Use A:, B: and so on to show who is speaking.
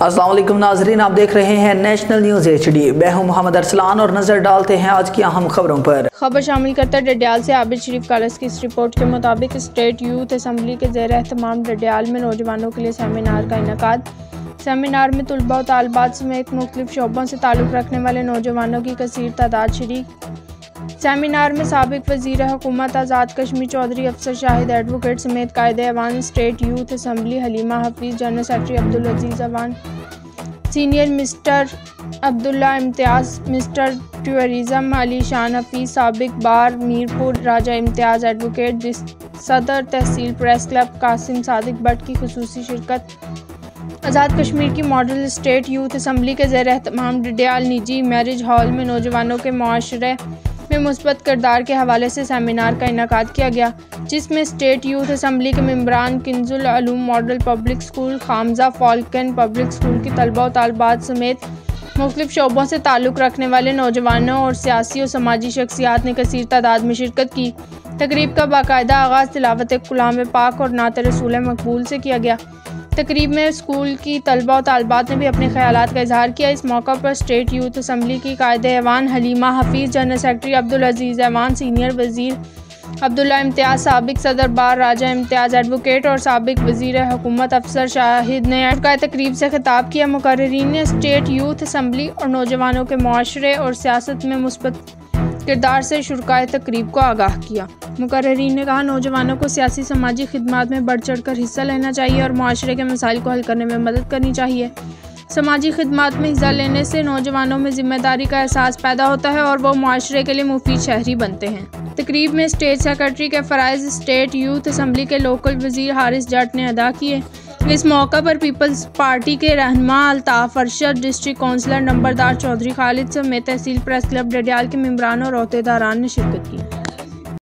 A: अस्सलाम वालेकुम नाजरीन, आप देख रहे हैं नेशनल न्यूज़ HD। मैं हूं मोहम्मद अरसलान और नजर डालते हैं आज की अहम खबरों पर।
B: खबर शामिल करता है डडियाल से आबिद शरीफ कॉलेज की इस रिपोर्ट के मुताबिक स्टेट यूथ असम्बली के ज़ेर एहतमाम डडियाल में नौजवानों के लिए सेमिनार का इनेकाद। सेमिनार में तुलबा और तालिबात समेत मुख्तलिफ शोबों से ताल्लुक़ रखने वाले नौजवानों की कसीर तादाद शरीक। सेमिनार में साबिक वज़ीर हुकूमत आज़ाद कश्मीर चौधरी अफसर शाहिद एडवोकेट समेत कायदे Awan state youth assembly Halima Hafeez, general secretary Abdul Aziz Awan, senior mister Abdullah Imtiaz, mister tourism Ali Shan Hafeez, साबिक बार मीरपुर राजा इम्तियाज़ एडवोकेट, सदर तहसील प्रेस क्लब कासिम सादिक भट्ट की खुसूसी शिरकत। आज़ाद कश्मीर की मॉडल स्टेट यूथ असम्बली के ज़ेर एहतमाम डडियाल निजी मैरिज हॉल में नौजवानों के मुआशरे में मुस्बत किरदार के हवाले से सेमिनार का इनेकाद किया गया, जिसमें स्टेट यूथ असम्बली के मेंबरान किंजुल अलूम मॉडल पब्लिक स्कूल, खामजा फॉल्कन पब्लिक स्कूल की तलबा और तालिबात समेत मुख्तलिफ शोबों से ताल्लुक़ रखने वाले नौजवानों और सियासी और समाजी शख्सियात ने कसीर तादाद में शिरकत की। तकरीब का बाकायदा आगाज़ तिलावत कलाम पाक और नात रसूल मकबूल से किया गया। तकरीब में स्कूल की तलबा और तालिबात ने भी अपने ख्यालात का इजहार किया। इस मौका पर स्टेट यूथ असम्बली की कायदे Awan Halima Hafeez, general secretary Abdul Aziz Awan, senior वज़ीर अब्दुल्ला इम्तियाज़, साबिक सदर बार राजा इम्तियाज़ एडवोकेट और साबिक वज़ीर हुकूमत अफसर शाहिद ने तकरीब से खिताब किया। मुकर्रिरीन ने स्टेट यूथ असम्बली और नौजवानों के मुआशरे और सियासत में मुस्बत किरदार से शुरकाए तकरीब को आगाह किया। मुकर्रिरीन ने कहा, नौजवानों को सियासी समाजी खिदमात में बढ़ चढ़ कर हिस्सा लेना चाहिए और मुआशरे के मसाइल को हल करने में मदद करनी चाहिए। समाजी खिदमात में हिस्सा लेने से नौजवानों में जिम्मेदारी का एहसास पैदा होता है और वो मुआशरे के लिए मुफीद शहरी बनते हैं। तकरीब में स्टेट सेक्रेटरी के फ़राइज़ स्टेट यूथ असम्बली के लोकल वज़ीर हारिस जट ने अदा किए। इस मौका पर पीपल्स पार्टी के रहनुमा अल्ताफ़ अरशद, डिस्ट्रिक्ट काउंसलर नंबरदार चौधरी खालिद समेत तहसील प्रेस क्लब डडियाल के मेंबरान और अहदेदारान ने शिरकत की।